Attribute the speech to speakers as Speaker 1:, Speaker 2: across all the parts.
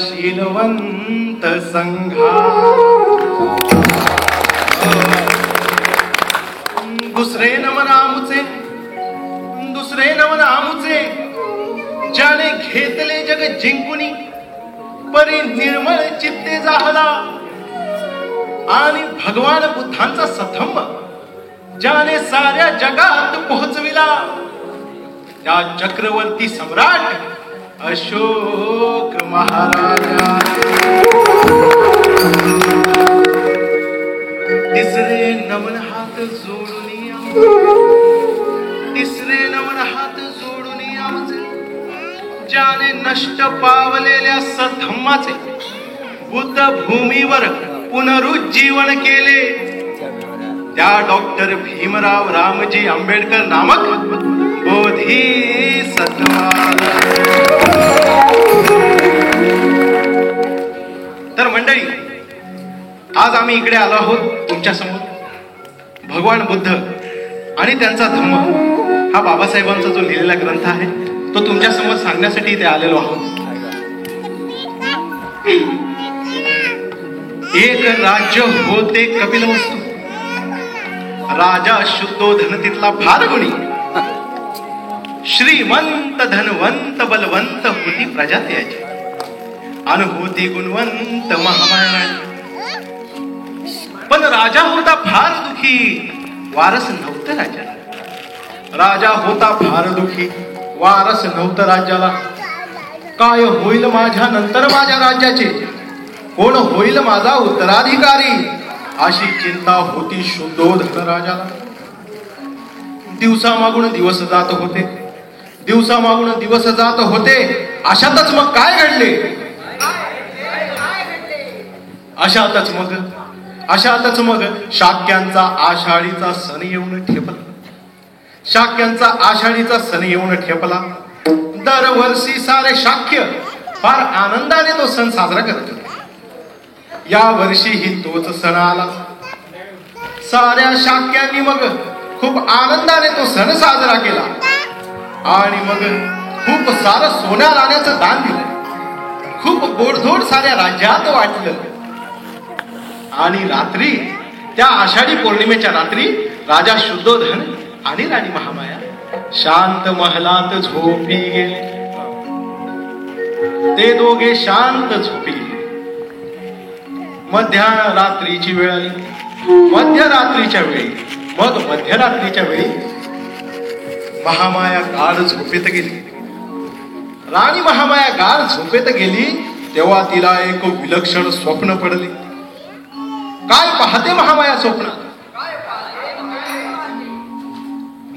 Speaker 1: शीलवंत संघा दुसरे नमन आमुचे ज्याने घेतले जग जिंकुनी परी निर्मळ चित्ते जाहला आणि भगवान बुद्धांचा सथंब ज्याने साऱ्या जगात पोहोचविला त्या चक्रवर्ती सम्राट अशोक महाराजा तिसरे नमन हात जोडून आमचे ज्याने नष्ट पावलेल्या सधम्माचे बुद्ध भूमीवर पुनरुज्जीवन केले त्या डॉक्टर भीमराव रामजी आंबेडकर नामक बोधिसत्वाला. तर मंडळी, आज आम्ही इकडे आलो आहोत तुमच्या समोर भगवान बुद्ध आणि त्यांचा धम्म हा बाबासाहेबांचा जो लिहिलेला ग्रंथ आहे तो तुमच्या समोर सांगण्यासाठी इथे आलेलो आहोत. एक राज्य होते कपिलवस्तू, राजा शुद्धोधन तिथला फार गुणी, श्रीमंत धनवंत बलवंत होती प्रजा त्याची, अनुभूती गुणवंत महामाया. पण राजा होता फार दुखी, वारस नव्हतं राजाला. राजा होता फार दुखी, वारस नव्हतं राज्याला. काय होईल माझ्या नंतर माझ्या राज्याचे, कोण होईल माझा उत्तराधिकारी अशी चिंता होती शुद्धोधन राजाला. दिवसामागून दिवस जात होते, दिवसामागून दिवस जात होते. अशातच मग काय घडले? अशातच मग शाक्यांचा आषाढीचा सण येऊन ठेपला. शाक्यांचा आषाढीचा सण येऊन ठेपला. दरवर्षी सारे शाक्य फार आनंदाने तो सण साजरा करतो. या वर्षीही तोच सण आला. साऱ्या शाक्यांनी मग खूप आनंदाने तो सण साजरा केला आणि मग खूप सारं सोन्या नाण्याचं दान दिलं. खूप गोडधोड साऱ्या राज्यात वाटलं. आणि रात्री, त्या आषाढी पौर्णिमेच्या रात्री, राजा शुद्धोधन आणि राणी महामाया शांत महलात झोपी गेले. ते दोघे शांत झोपी गेले. मध्यरात्रीची वेळ आली. मध्यरात्रीच्या वेळी महामाया गाढ झोपेत गेली. राणी महामाया गाढ झोपेत गेली तेव्हा तिला एक विलक्षण स्वप्न पडले. काय पाहते महामाया स्वप्नात?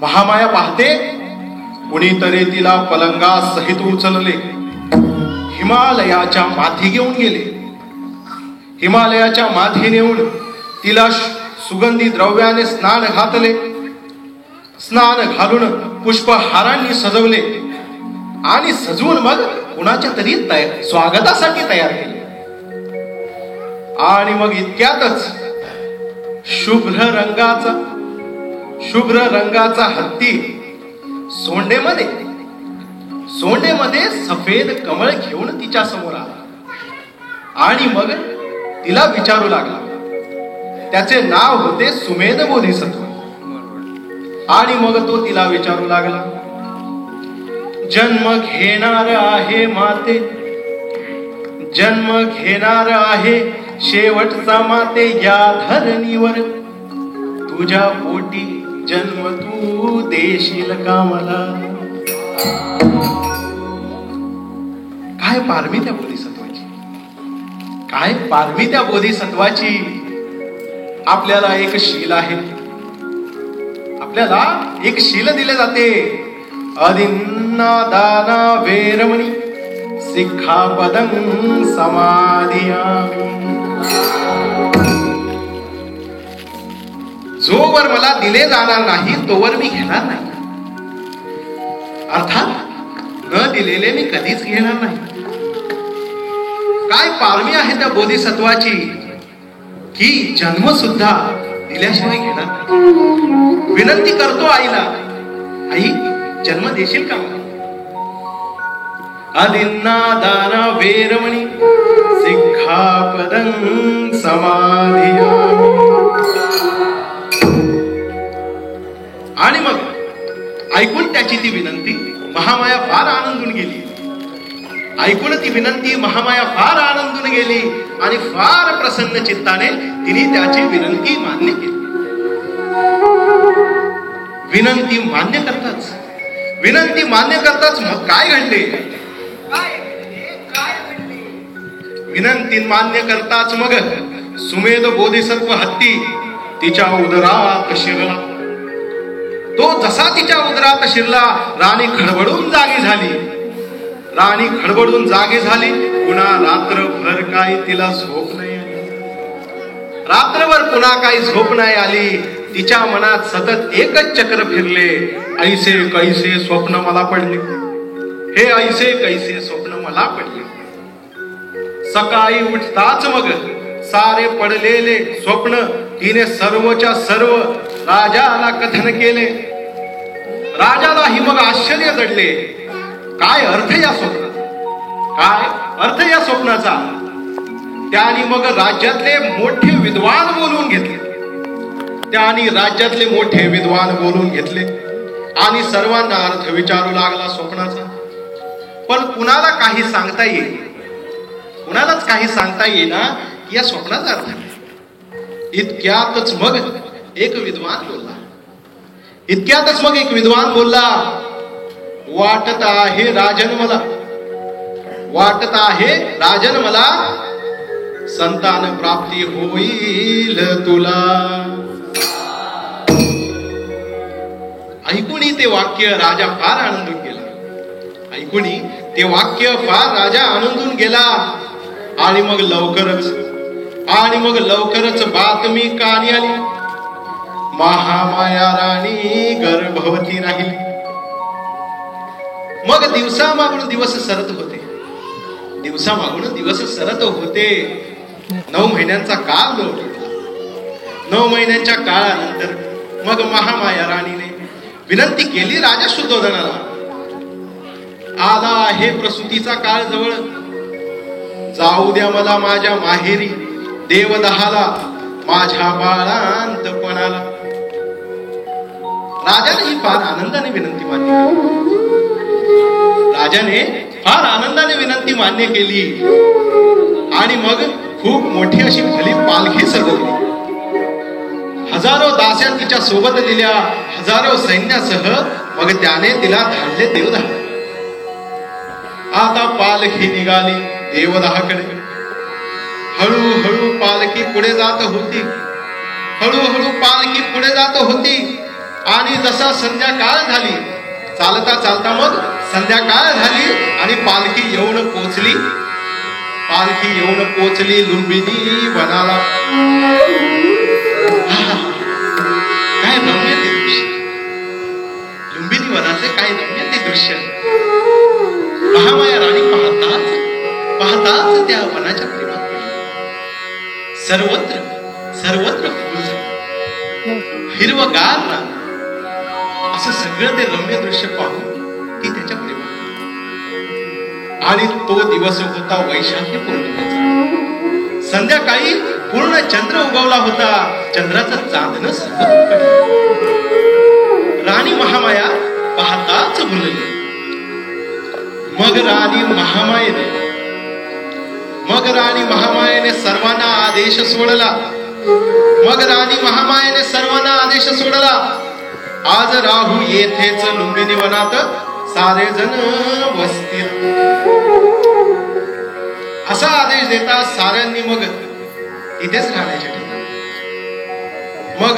Speaker 1: महामाया पाहते, कुणीतरी तिला पलंगा सहित उचलले, हिमालयाच्या माथी घेऊन गेले. हिमालयाच्या माथी नेऊन तिला सुगंधी द्रव्याने स्नान घातले. स्नान घालून पुष्पहारांनी सजवले आणि सजवून मग कुणाच्या तरी स्वागतासाठी तयार केले. आणि मग इतक्यातच शुभ्र रंगाचा हत्ती सोंडेमध्ये सफेद कमळ घेऊन तिच्या समोर आला आणि मग तिला विचारू लागला. त्याचे नाव होते सुमेध बोधिसत्व. आणि मग तो तिला विचारू लागला, जन्म घेणार आहे माते, जन्म घेणार आहे शेवटचा माते या धरणीवर. तुझ्या पोटी जन्म तू देशील का मला? काय पारमी त्या बोधिसत्वाची, काय पारमी त्या बोधिसत्वाची. आपल्याला एक शील आहे, आपल्याला एक शील दिले जाते. अदिन्ना दाना वेरमणी सिक्खापदं समाधियामि. जोवर मला दिले जाणार नाही तोवर मी घेणार नाही. अर्थात न दिलेले मी कधीच घेणार नाही. काय पारमी आहे त्या बोधिसत्वाची की जन्म सुद्धा दिल्याशिवाय घेणार नाही. विनंती करतो आईला, आई जन्म देशील का? अदिन्ना दाना वेरमणी सिक्खापदं समाधियामि. आणि मग ऐकून त्याची ती विनंती महामाया फार आनंदून गेली. ऐकून ती विनंती महामाया फार आनंदून गेली आणि फार प्रसन्न चित्ताने तिने त्याची विनंती मान्य केली. विनंती मान्य करताच मग काय घडले? विनंती मान्य करताच मग सुमेध बोधिसत्व हत्ती तिच्या उदरात शिरला. तो जसा तिच्या उदरात शिरला, राणी खडबडून जागी झाली. पुन्हा रात्रभर काही तिला झोप नाही आली. रात्रभर पुन्हा काही झोप नाही आली. तिच्या मनात सतत एकच चक्र फिरले, ऐसे कैसे स्वप्न मला पडले, हे ऐसे कैसे स्वप्न मला पडले. सकाळी उठताच मग सारे पडलेले स्वप्न तिने सर्वच्या सर्व राजाला कथन केले. राजालाही मग आश्चर्य जडले. काय अर्थ या स्वप्नाचा, काय अर्थ या स्वप्नाचा. त्यांनी मग राज्यातले मोठे विद्वान बोलवून घेतले. आणि सर्वांना अर्थ विचारू लागला स्वप्नाचा. पण कुणाला काही सांगता येईल, कुणालाच काही सांगता येईना की या स्वप्नाचा अर्थ काय. इतक्यातच मग एक विद्वान बोलला, वाटत आहे राजन मला संतान प्राप्ती होईल तुला. ऐकुनी ते वाक्य राजा फार आनंदून गेला. ऐकुनी ते वाक्य फार राजा आनंदून गेला. आणि मग लवकरच बातमी कानी आली. महामाया राणी गर्भवती राहिली. मग दिवसामागून दिवस सरत होते. 9 महिन्यांचा काळ लोटला. 9 महिन्यांच्या काळानंतर मग महामाया राणीने विनंती केली राजा शुद्धोधनाला. आला आहे प्रसूतीचा काळ जवळ. जाऊ द्या मला माझ्या माहेरी देवदहाला माझ्या बाळांतपणाला. राजाने ही फार आनंदाने विनंती मान्य केली. आणि मग खूप मोठी अशी भली पालखी सजवली. हजारो दास्या तिच्या सोबत दिल्या. हजारो सैन्यासह मग त्याने तिला धाडले देवदहा. आता पालखी निघाली देवदहाकडे. हळूहळू पालखी पुढे जात होती. आणि जसा संध्याकाळ झाली, चालता मग संध्याकाळ झाली आणि पालखी येऊन पोचली लुंबिनी वनाला. काय रम्य ते दृश्य. लुंबिनी वनाचे काय रम्य ते दृश्य. महामाया राणी पाहताच त्या वनाच्या प्रेमात पडली. सर्वत्र फुल हिरवगार ना असं सगळं ते रम्य दृश्य पाहून ती त्याच्या प्रेमात. आणि तो दिवस होता वैशाखी पौर्णिमेचा. संध्याकाळी पूर्ण चंद्र उगवला होता. चंद्राचं चांदणं सर्वत्र पडलं. राणी महामाया पाहताच भुलली. मग राणी महामायेने सर्वांना आदेश सोडला. आज राहू येथेच लुंबिनी वनात सारे जण बसतील. असा आदेश देता साऱ्यांनी मग इथेच राहण्याचे ठरवले. मग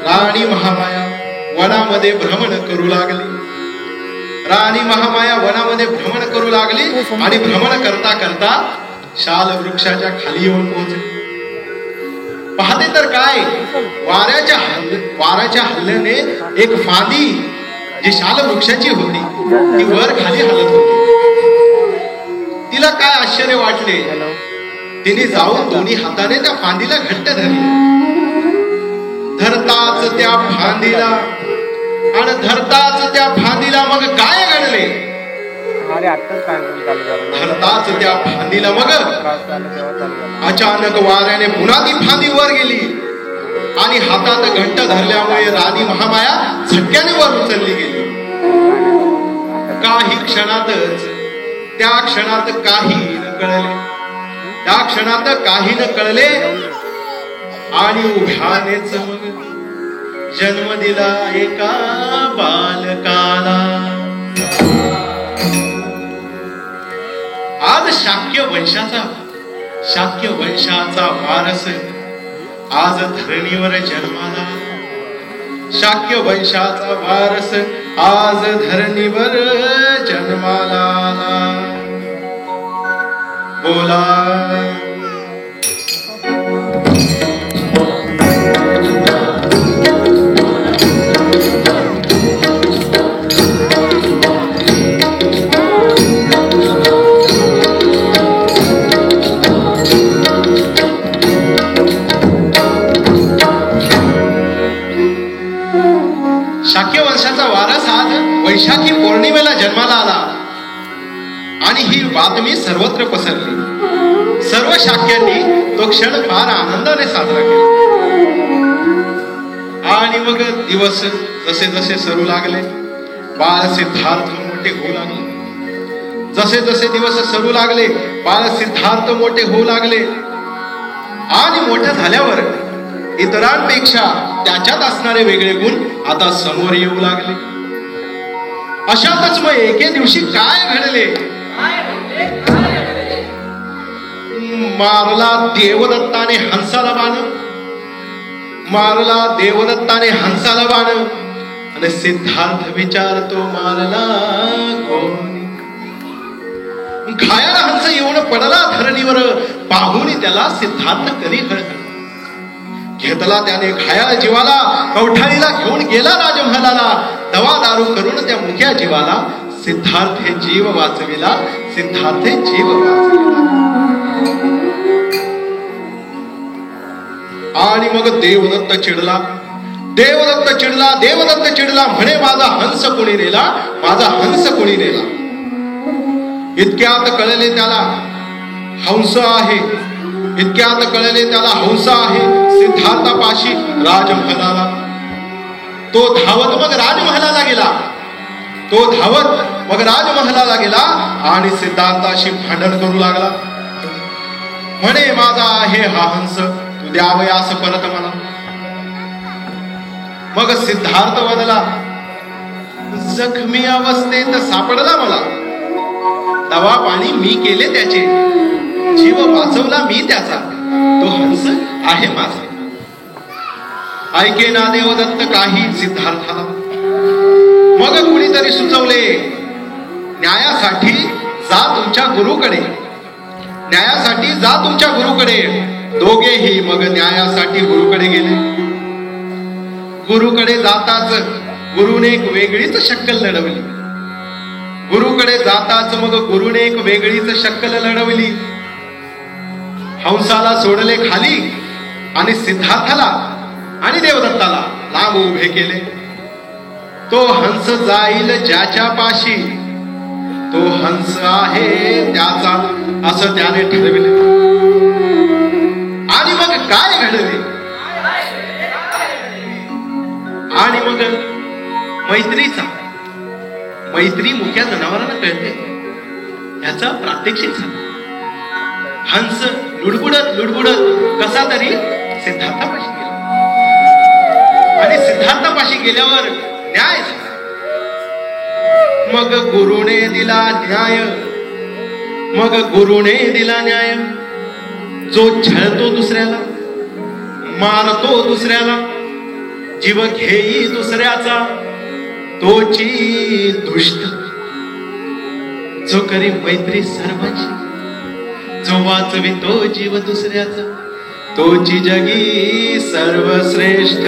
Speaker 1: राणी महामाया वनामध्ये भ्रमण करू लागली. आणि भ्रमण करता शाल वृक्षाच्या खाली येऊन पोहोचली. पाहते तर काय, वाऱ्याच्या हल्ल्याने एक फांदी जी शाल वृक्षाची होती ती वर खाली हलत होती. तिला काय आश्चर्य वाटले. तिने जाऊन दोन्ही हाताने त्या फांदीला घट्ट धरले. धरताच त्या फांदीला मग काय घडले. धरताच त्या फांदीला मग अचानक वाऱ्याने पुन्हा ती फांदी वर गेली. आणि हातात घट्ट धरल्यामुळे राणी महामाया झटक्याने वर उचलली गेली. काही त्या क्षणात काही न कळले. आणि उभ्यानेच मग जन्म दिला एका बालकाला. आज शाक्य वंशाचा वारस आज धरणीवर जन्माला. शाक्य वंशाचा वारस आज धरणीवर जन्माला. बोला शाक्य वंशाचा वारस आज वैशाखी पौर्णिमेला जन्माला आला. आणि ही बातमी सर्वत्र पसरली. सर्व शाक्यांनी तो क्षण फार आनंदाने साजरा केला. आणि मग दिवस जसे सरू लागले, बाळ सिद्धार्थ मोठे होऊ लागले. जसे दिवस सरू लागले, बाळ सिद्धार्थ मोठे होऊ लागले. आणि मोठे झाल्यावर इतरांपेक्षा त्याच्यात असणारे वेगळे गुण आता समोर येऊ लागले. अशातच मग एके दिवशी काय घडले. मारला देवदत्ताने हंसाला बाण, मारला देवदत्ताने हंसाला बाण, आणि सिद्धार्थ विचारतो मारला कोणी. घायाळ हंस येऊन पडला धरणीवर, पाहून त्याला सिद्धार्थ करी हळहळ. घेतला त्याने घायाळ जीवाला, कवठाळीला घेऊन गेला राजमहालाला. दवा दारू करून त्या मुक्या जीवाला सिद्धार्थे जीव वाचविला, सिद्धार्थे जीव वाचविला. आणि मग देवदत्त चिडला, देवदत्त चिडला, देवदत्त चिडला. म्हणे माझा हंस कोणी नेला, माझा हंस कोणी नेला. इतक्यात कळले त्याला हंस आहे, इतक्यात कळले त्याला हंस आहे सिद्धार्थापाशी राजमहालाला. तो धावत मग राजमहालाला गेला, तो धावत मग राजमहालाला गेला आणि सिद्धार्थाशी भांडण करू लागला. म्हणे माझा आहे हा हंस, तू द्यावयास परत मला. मग सिद्धार्थ वदला, जखमी अवस्थेत सापडला मला, दवा पाणी मी केले त्याचे, जीव वाचवला मी त्याचा, तो हंस आहे माझा. ऐके ना देवदत्त काही सिद्धार्थाला. मग कुणीतरी सुचवले, न्यायासाठी जा तुमच्या गुरुकडे, न्यायासाठी जा तुमच्या गुरुकडे. दोघेही मग न्यायासाठी गुरुकडे गेले. गुरुकडे जाताच गुरुने एक वेगळीच शक्कल लढवली, गुरुकडे जाताच मग गुरुने एक वेगळीच शक्कल लढवली. हंसाला सोडले खाली आणि सिद्धार्थाला आणि देवदत्ताला लांब उभे केले. तो हंस जाईल ज्याच्या पाशी, तो हंस आहे त्याचा, असं त्याने ठरविले. आणि मग काय घडले, आणि मग मैत्रीचा, मैत्री मुक्या जनावरांना कळते ह्याचा प्रात्यक्षिक झाला. हंस लुडबुडत लुडबुडत कसा तरी सिद्धार्थापाशी गेला, आणि सिद्धार्थापाशी गेल्यावर न्याय झाला. मग गुरुने दिला न्याय, मग गुरुने दिला न्याय. जो छळतो दुसऱ्याला, मारतो दुसऱ्याला, जीव घेई दुसऱ्याचा, तोची दुष्ट. जो करी मैत्री सर्वांची, जो वाचवितो जीव दुसऱ्याचा, तोची जगी सर्वश्रेष्ठ.